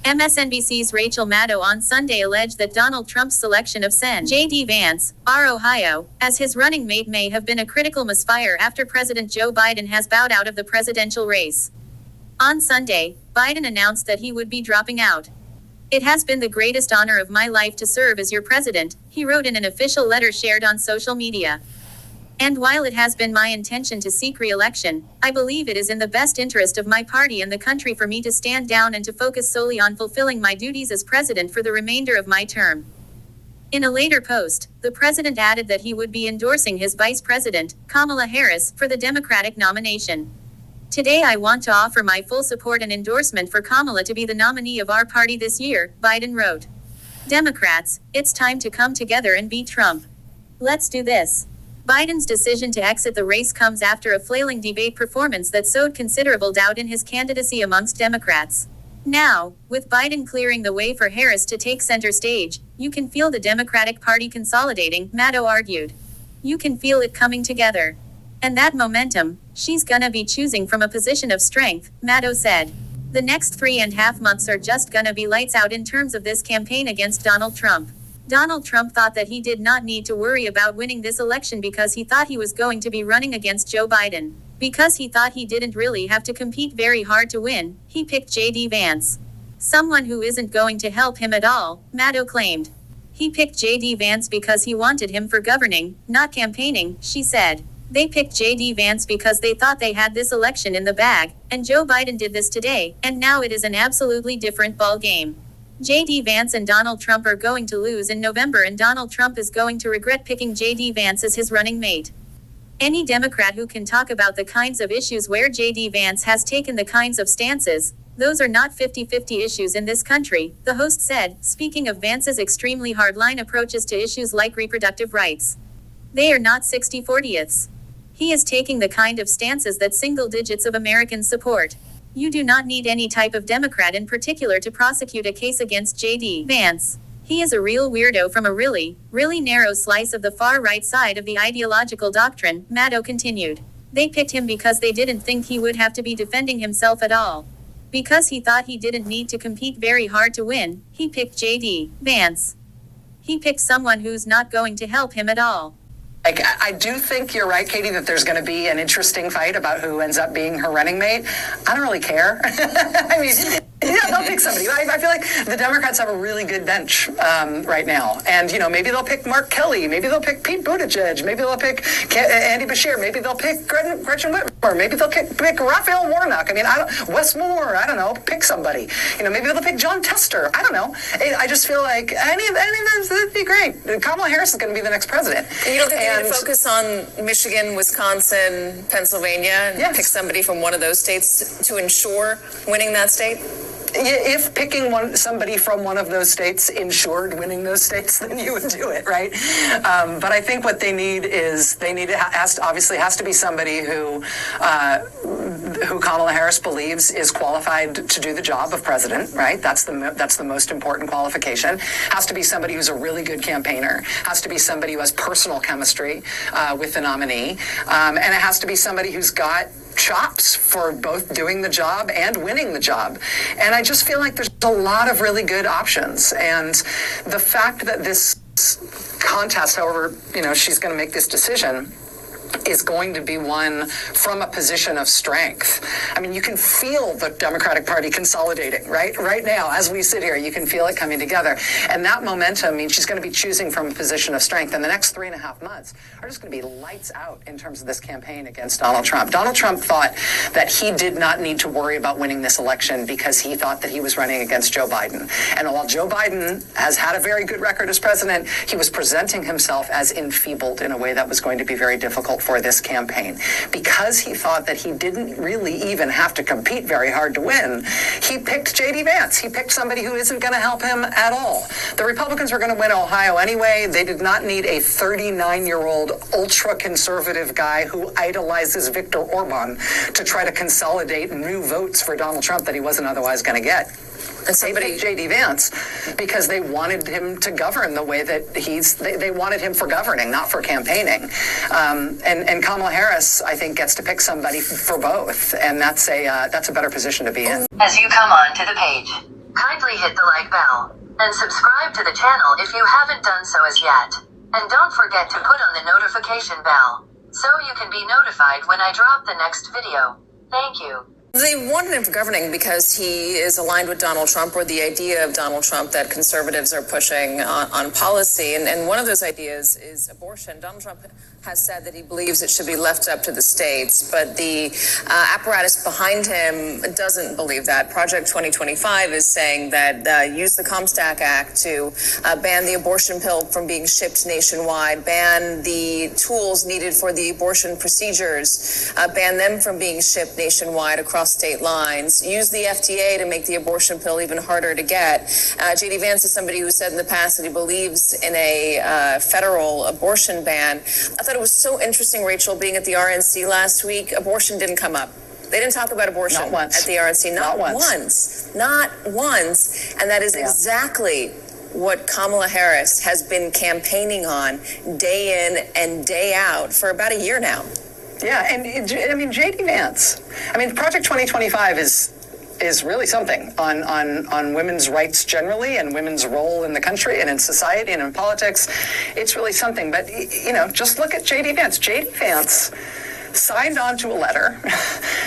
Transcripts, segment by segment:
MSNBC's Rachel Maddow on Sunday alleged that Donald Trump's selection of Sen. JD Vance, R. Ohio, as his running mate may have been a critical misfire after President Joe Biden has bowed out of the presidential race. On Sunday, Biden announced that he would be dropping out. "It has been the greatest honor of my life to serve as your president," he wrote in an official letter shared on social media. "And while it has been my intention to seek re-election, I believe it is in the best interest of my party and the country for me to stand down and to focus solely on fulfilling my duties as president for the remainder of my term." In a later post, the president added that he would be endorsing his vice president, Kamala Harris, for the Democratic nomination. "Today I want to offer my full support and endorsement for Kamala to be the nominee of our party this year," Biden wrote. "Democrats, it's time to come together and beat Trump. Let's do this." Biden's decision to exit the race comes after a flailing debate performance that sowed considerable doubt in his candidacy amongst Democrats. Now, with Biden clearing the way for Harris to take center stage, you can feel the Democratic Party consolidating, Maddow argued. "You can feel it coming together. And that momentum, she's gonna be choosing from a position of strength," Maddow said. "The next 3.5 months are just gonna be lights out in terms of this campaign against Donald Trump." Donald Trump thought that he did not need to worry about winning this election because he thought he was going to be running against Joe Biden. Because he thought he didn't really have to compete very hard to win, he picked JD Vance. "Someone who isn't going to help him at all," Maddow claimed. "He picked JD Vance because he wanted him for governing, not campaigning," she said. "They picked JD Vance because they thought they had this election in the bag, and Joe Biden did this today, and now it is an absolutely different ball game. JD Vance and Donald Trump are going to lose in November, and Donald Trump is going to regret picking JD Vance as his running mate." Any Democrat who can talk about the kinds of issues where JD Vance has taken the kinds of stances, those are not 50-50 issues in this country, the host said, speaking of Vance's extremely hardline approaches to issues like reproductive rights. "They are not 60-40ths. He is taking the kind of stances that single digits of Americans support. You do not need any type of Democrat in particular to prosecute a case against JD Vance. He is a real weirdo from a really, really narrow slice of the far-right side of the ideological doctrine," Maddow continued. "They picked him because they didn't think he would have to be defending himself at all. Because he thought he didn't need to compete very hard to win, he picked JD Vance. He picked someone who's not going to help him at all." I do think you're right, Katie, that there's going to be an interesting fight about who ends up being her running mate. I don't really care. I mean, yeah, they'll pick somebody. I feel like the Democrats have a really good bench right now. And, maybe they'll pick Mark Kelly. Maybe they'll pick Pete Buttigieg. Maybe they'll pick Andy Beshear. Maybe they'll pick Gretchen Whitmer. Maybe they'll pick Raphael Warnock. I mean, Wes Moore. I don't know. Pick somebody. Maybe they'll pick John Tester. I don't know. I just feel like any of those would be great. Kamala Harris is going to be the next president. You don't think they're going to focus on Michigan, Wisconsin, Pennsylvania, and pick somebody from one of those states to ensure winning that state? If picking somebody from one of those states ensured winning those states, then you would do it, right? But I think what they need obviously has to be somebody who Kamala Harris believes is qualified to do the job of president, right? That's the most important qualification. Has to be somebody who's a really good campaigner. Has to be somebody who has personal chemistry with the nominee, and it has to be somebody who's got chops for both doing the job and winning the job. And I just feel like there's a lot of really good options. And the fact that this contest, however, she's going to make this decision, is going to be one from a position of strength. I mean, you can feel the Democratic Party consolidating, right? Right now, as we sit here, you can feel it coming together. And that momentum means she's going to be choosing from a position of strength. And the next 3.5 months are just going to be lights out in terms of this campaign against Donald Trump. Donald Trump thought that he did not need to worry about winning this election because he thought that he was running against Joe Biden. And while Joe Biden has had a very good record as president, he was presenting himself as enfeebled in a way that was going to be very difficult for this campaign. Because he thought that he didn't really even have to compete very hard to win, he picked JD Vance. He picked somebody who isn't going to help him at all. The Republicans were going to win Ohio anyway. They did not need a 39-year-old ultra-conservative guy who idolizes Viktor Orban to try to consolidate new votes for Donald Trump that he wasn't otherwise going to get. And they picked JD Vance because they wanted him to govern the way that they wanted him for governing, not for campaigning. And Kamala Harris, I think, gets to pick somebody for both. And that's a better position to be in. As you come onto the page, Kindly hit the like bell and subscribe to the channel if you haven't done so as yet. And don't forget to put on the notification bell so you can be notified when I drop the next video. Thank you. They wanted him for governing because he is aligned with Donald Trump, or the idea of Donald Trump that conservatives are pushing on policy. And one of those ideas is abortion. Donald Trump has said that he believes it should be left up to the states, but the apparatus behind him doesn't believe that. Project 2025 is saying that use the Comstock Act to ban the abortion pill from being shipped nationwide, ban the tools needed for the abortion procedures, ban them from being shipped nationwide across state lines, use the FDA to make the abortion pill even harder to get. JD Vance is somebody who said in the past that he believes in a federal abortion ban. I thought it was so interesting, Rachel, being at the RNC last week. Abortion didn't come up. They didn't talk about abortion Not once. at the RNC. Not once. Not once. And that is exactly what Kamala Harris has been campaigning on day in and day out for about a year now. Yeah, and JD Vance. Project 2025 is really something on women's rights generally, and women's role in the country and in society and in politics. It's really something. But just look at JD Vance. JD Vance signed on to a letter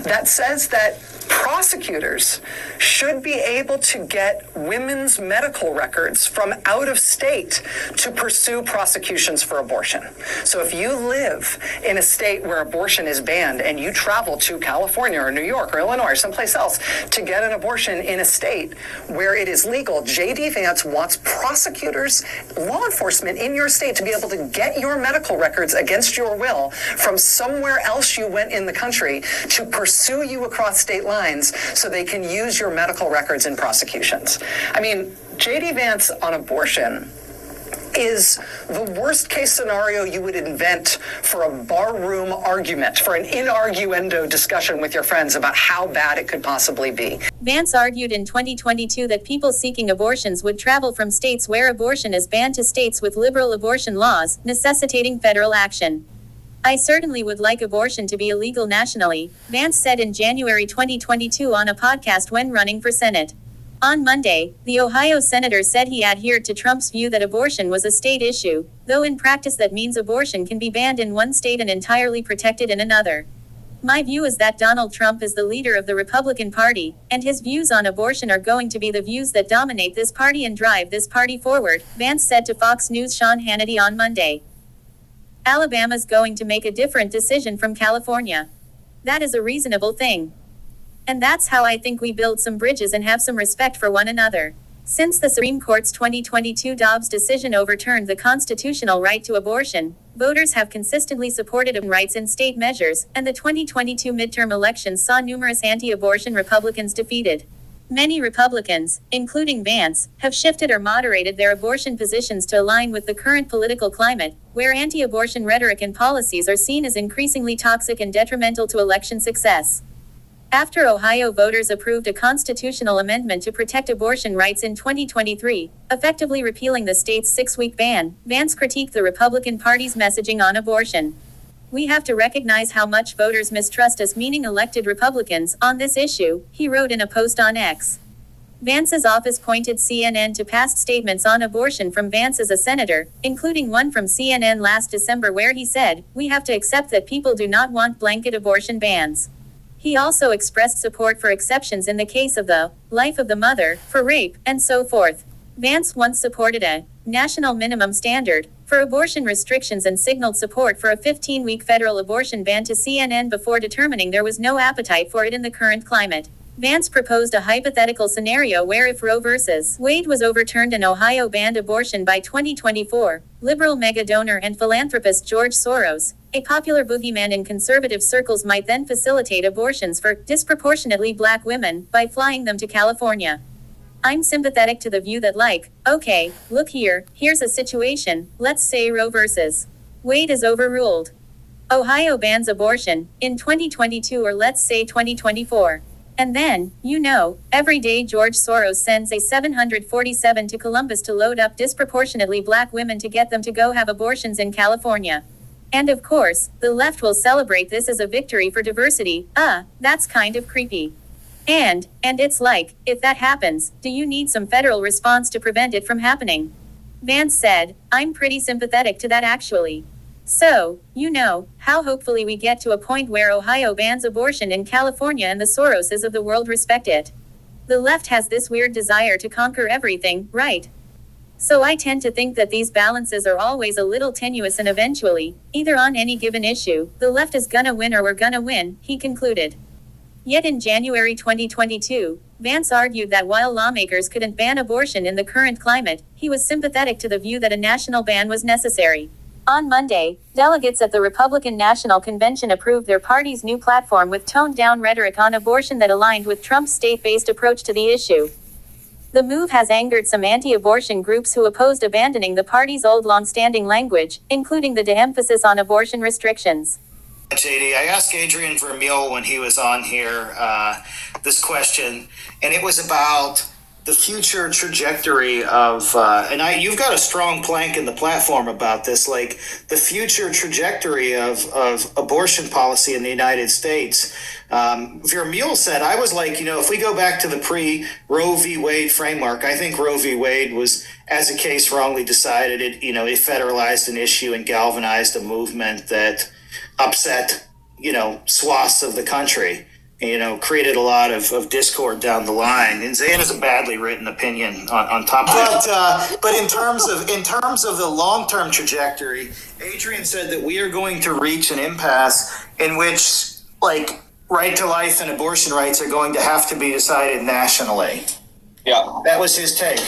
that says that prosecutors should be able to get women's medical records from out of state to pursue prosecutions for abortion. So if you live in a state where abortion is banned and you travel to California or New York or Illinois or someplace else to get an abortion in a state where it is legal, JD Vance wants prosecutors, law enforcement in your state to be able to get your medical records against your will from somewhere else you went in the country to pursue you across state lines so they can use your medical records in prosecutions. JD Vance on abortion is the worst case scenario you would invent for a barroom argument, for an inarguendo discussion with your friends about how bad it could possibly be. Vance argued in 2022 that people seeking abortions would travel from states where abortion is banned to states with liberal abortion laws, necessitating federal action. I certainly would like abortion to be illegal nationally, Vance said in January 2022 on a podcast when running for Senate. On Monday, the Ohio senator said he adhered to Trump's view that abortion was a state issue, though in practice that means abortion can be banned in one state and entirely protected in another. My view is that Donald Trump is the leader of the Republican Party, and his views on abortion are going to be the views that dominate this party and drive this party forward, Vance said to Fox News' Sean Hannity on Monday. Alabama's going to make a different decision from California. That is a reasonable thing. And that's how I think we build some bridges and have some respect for one another. Since the Supreme Court's 2022 Dobbs decision overturned the constitutional right to abortion, voters have consistently supported rights in state measures, and the 2022 midterm elections saw numerous anti-abortion Republicans defeated. Many Republicans, including Vance, have shifted or moderated their abortion positions to align with the current political climate, where anti-abortion rhetoric and policies are seen as increasingly toxic and detrimental to election success. After Ohio voters approved a constitutional amendment to protect abortion rights in 2023, effectively repealing the state's 6-week ban, Vance critiqued the Republican Party's messaging on abortion. We have to recognize how much voters mistrust us, meaning elected Republicans, on this issue, he wrote in a post on X. Vance's office pointed CNN to past statements on abortion from Vance as a senator, including one from CNN last December where he said, "We have to accept that people do not want blanket abortion bans." He also expressed support for exceptions in the case of the life of the mother, for rape, and so forth. Vance once supported a national minimum standard for abortion restrictions and signaled support for a 15-week federal abortion ban to CNN before determining there was no appetite for it in the current climate. Vance proposed a hypothetical scenario where if Roe v. Wade was overturned and Ohio banned abortion by 2024, liberal mega-donor and philanthropist George Soros, a popular boogeyman in conservative circles, might then facilitate abortions for disproportionately black women by flying them to California. I'm sympathetic to the view that okay, look here's a situation, let's say Roe v. Wade is overruled. Ohio bans abortion in 2022 or let's say 2024. And then, every day George Soros sends a 747 to Columbus to load up disproportionately black women to get them to go have abortions in California. And of course, the left will celebrate this as a victory for diversity. That's kind of creepy. And it's like, if that happens, do you need some federal response to prevent it from happening? Vance said, I'm pretty sympathetic to that actually. So, how hopefully we get to a point where Ohio bans abortion in California and the Soroses of the world respect it. The left has this weird desire to conquer everything, right? So I tend to think that these balances are always a little tenuous and eventually, either on any given issue, the left is gonna win or we're gonna win, he concluded. Yet in January 2022, Vance argued that while lawmakers couldn't ban abortion in the current climate, he was sympathetic to the view that a national ban was necessary. On Monday, delegates at the Republican National Convention approved their party's new platform with toned-down rhetoric on abortion that aligned with Trump's state-based approach to the issue. The move has angered some anti-abortion groups who opposed abandoning the party's old long-standing language, including the de-emphasis on abortion restrictions. JD, I asked Adrian Vermeil when he was on here this question, and it was about the future trajectory of, you've got a strong plank in the platform about this, like the future trajectory of abortion policy in the United States. Vermeil said, I was like, if we go back to the pre-Roe v. Wade framework, I think Roe v. Wade was, as a case wrongly decided, it federalized an issue and galvanized a movement that upset, swaths of the country. Created a lot of discord down the line. And Zan is a badly written opinion on top of that. But in terms of the long-term trajectory, Adrian said that we are going to reach an impasse in which, right to life and abortion rights are going to have to be decided nationally. Yeah. That was his take.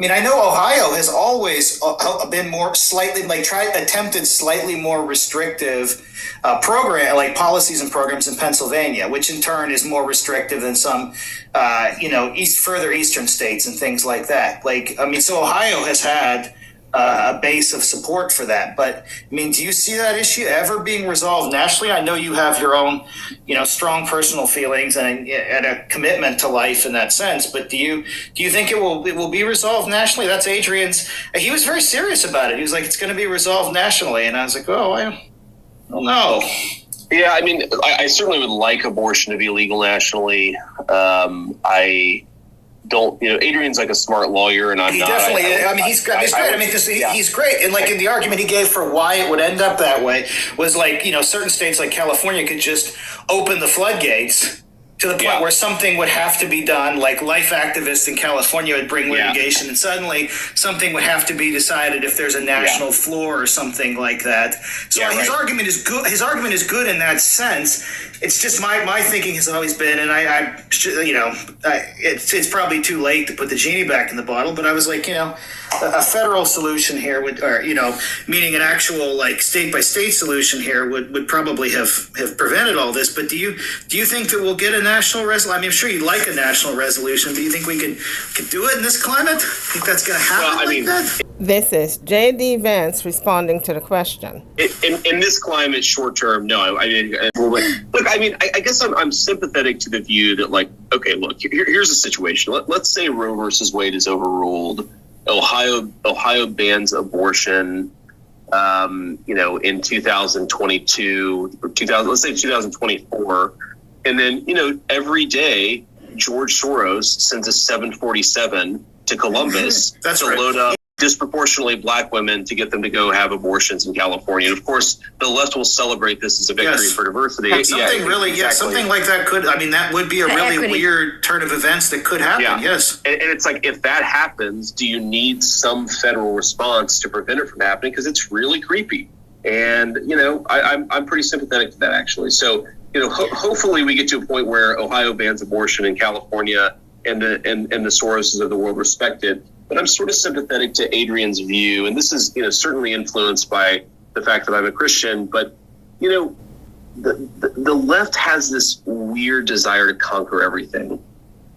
I know Ohio has always been more slightly, attempted slightly more restrictive program, policies and programs in Pennsylvania, which in turn is more restrictive than some, further eastern states and things like that. So Ohio has had a base of support for that. But, do you see that issue ever being resolved nationally? I know you have your own, strong personal feelings and a commitment to life in that sense. But do you think it will be resolved nationally? That's Adrian's. He was very serious about it. He was like, it's going to be resolved nationally. And I was like, I don't know. Yeah, I certainly would like abortion to be legal nationally. I don't, Adrian's like a smart lawyer, and I'm not. Definitely. He's great. He's great. And in the argument he gave for why it would end up that way was certain states like California could just open the floodgates to the point where something would have to be done, like life activists in California would bring litigation, and suddenly something would have to be decided if there's a national floor or something like that. So his argument is good. His argument is good in that sense. It's just my thinking has always been, and it's probably too late to put the genie back in the bottle, but I was like, a federal solution here would, or meaning an actual state by state solution here would probably have prevented all this. But do you think that we'll get a national resolution? I'm sure you'd like a national resolution. Do you think we could do it in this climate? Think that's going to happen that? This is JD Vance responding to the question. In this climate, short term, no. I guess I'm sympathetic to the view that, okay, look, here's the situation. Let's say Roe versus Wade is overruled. Ohio bans abortion, in 2022 or let's say 2024, and then every day George Soros sends a 747 to Columbus to load up disproportionately black women to get them to go have abortions in California. And of course, the left will celebrate this as a victory for diversity. Something like that could, that would be a really weird turn of events that could happen. Yes. And it's like, if that happens, do you need some federal response to prevent it from happening? Because it's really creepy. And, I'm pretty sympathetic to that, actually. So, hopefully we get to a point where Ohio bans abortion in California and the Soroses of the world respect it. But I'm sort of sympathetic to Adrian's view, and this is, certainly influenced by the fact that I'm a Christian. But, the left has this weird desire to conquer everything,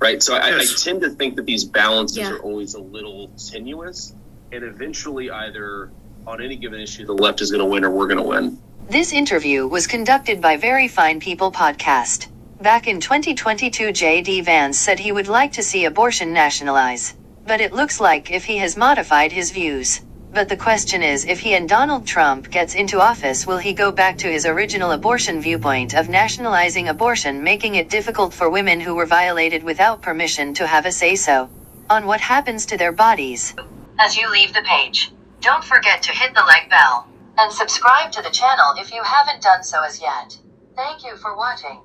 right? So I tend to think that these balances are always a little tenuous, and eventually either on any given issue, the left is going to win or we're going to win. This interview was conducted by Very Fine People podcast. Back in 2022, JD Vance said he would like to see abortion nationalize. But it looks like if he has modified his views. But the question is, if he and Donald Trump gets into office, will he go back to his original abortion viewpoint of nationalizing abortion, making it difficult for women who were violated without permission to have a say-so on what happens to their bodies? As you leave the page, don't forget to hit the like bell and subscribe to the channel if you haven't done so as yet. Thank you for watching.